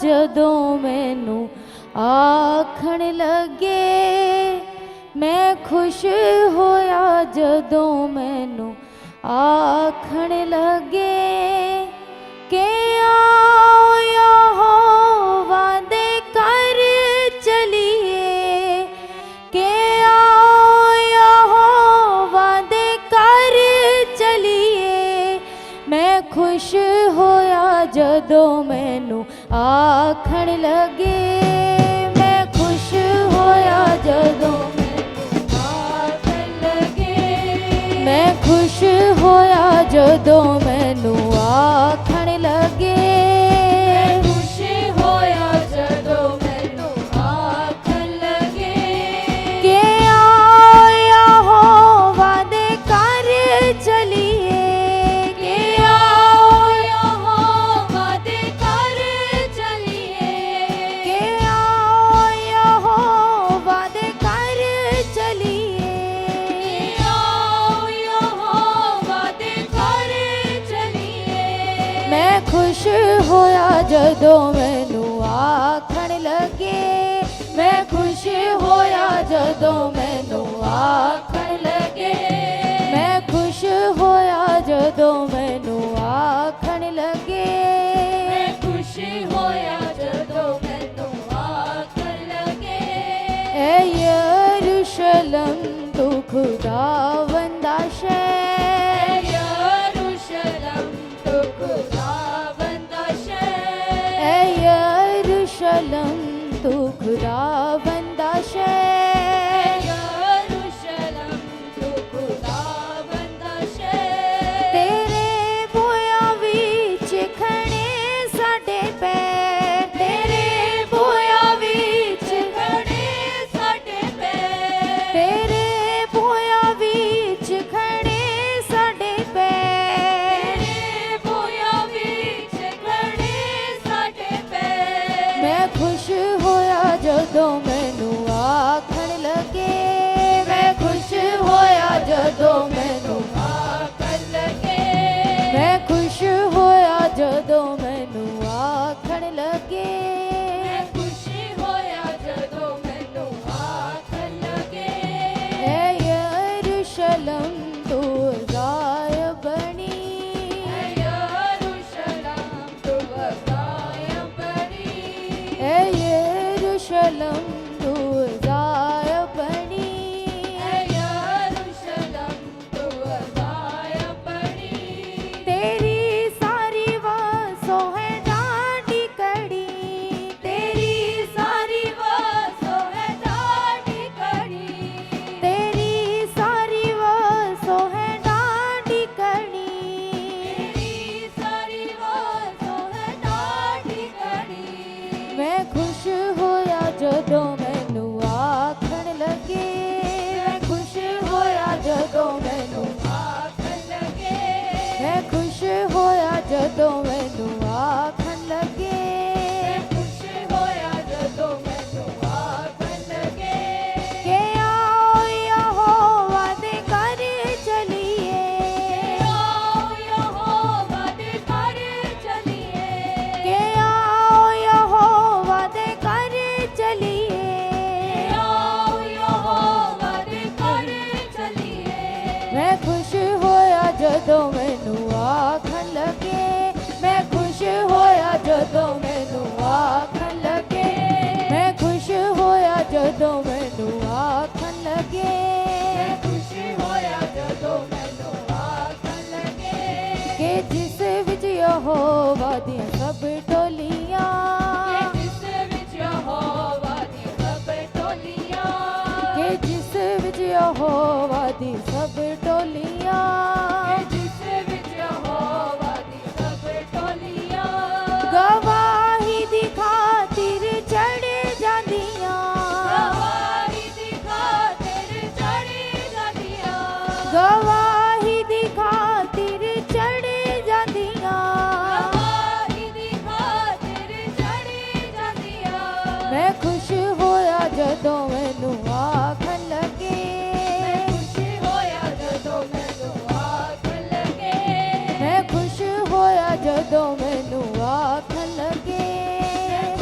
जदों मैनू आखण लगे, मैं खुश होया जदों मैनू आखण लगे कि आओ यहोवा दे घर चलिए, कि आओ यहोवा दे घर चलिए। मैं खुश होया जदों मैनू आखण लगे, मैं खुश होया जदों मैनू आखण लगे, मैं खुश होया जदों मैनू आखण लगे, मैं खुश होया जदों मैनू आखण लगे कि आओ यहोवा दे घर चलिए, कि आओ यहोवा दे घर चलिए, कि आओ यहोवा दे घर चलिए, कि आओ यहोवा दे घर चलिए। मैं खुश होया जदों मैनू आखण लगे, मैं खुश होया जदों मैनू आखण लगे, मैं खुश होया जदों मैनू आखण लगे, मैं खुश होया जदों मैनू आखण लगे। ऐ यरूशलेम तू खुदावंद दा शहर, यरूशलेम तू खुदावंद दा शहर, ऐ यरूशलेम तू खुदावंद दा शहर, यरूशलेम तू खुदावंद दा शहर। तेरे बोया विच खड़े साडे पैर, तेरे बोया विच खड़े साडे पैर, तेरे बोया विच खड़े साडे पैर, तेरे बोया विच खड़े साडे पैर। मैं खुश होया जदों मैनू आखण लगे, मैं खुश होया जदों मैनू आखण लगे, मैं खुश होया जदों मैनू आखण लगे, मैं खुश होया जदों मैनू आखण लगे। ऐ यरूशलेम तू गायब बनी, ऐ यरूशलेम तू गायब बनी, ऐ यरूशलेम तू गायब बनी, ऐ यरूशलेम तू गायब बनी। तेरी सारी वासो है डांडी कड़ी, तेरी सारी वासो है डांडी कड़ी, तेरी सारी वासो है डांडी कड़ी, तेरी सारी वासो है डांडी कड़ी। मैं खुश होया जदों मैनू आखण लगे, मैं खुश होया जदों मैनू आखण लगे, मैं खुश होया जदों मैनू आखण लगे, मैं खुश होया जदों मैनू आखण लगे कि आओ यहोवा दे घर चलिए, आओ यहोवा दे घर चलिए, कि आओ यहोवा दे घर चलिए, आओ यहोवा दे घर चलिए। मैं खुश होया जदों मैनू आखण लगे, मैं खुश होया जदों मैनू आखण लगे, मैं खुश होया जदों मैनू आखण लगे, मैं खुश होया जदों मैनू आखण लगे कि जिस विच यहोवा दियां सब टोलियां, कि जिस विच यहोवा दी सब टोलियां, कि जिस विच यहोवा दी सब टोलियां, कि जिस विच यहोवा दी सब टोलियां गवाही दी खातिर चढ़ जांदियां, गवाही दी खातिर चढ़ जांदियां, गवाही दी खातिर चढ़ जांदियां, गवाही दी खातिर चढ़ जांदियां। मैं खुश होया जदों मैनू आखण लगे, मैं खुश होया जदों मैनू आखण लगे, मैं खुश होया जदों मैनू आखण लगे, मैं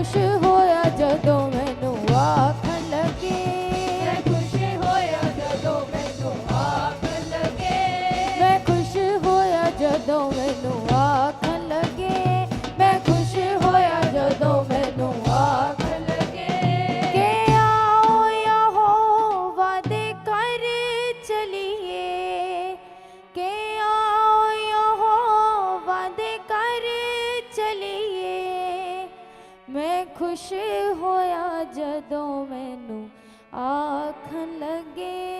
खुश होया जदों मैनू आखण लगे, मैं खुश होया जदों मैनू आखण लगे, मैं खुश होया जदों मैनू आखण लगे, मैं खुश होया जदों मैनू आखण लगे के आओ यहोवा दे कर चलिए, के आओ यहोवा दे कर चलिए, मैं खुश होया जदों मैनू आखण लगे।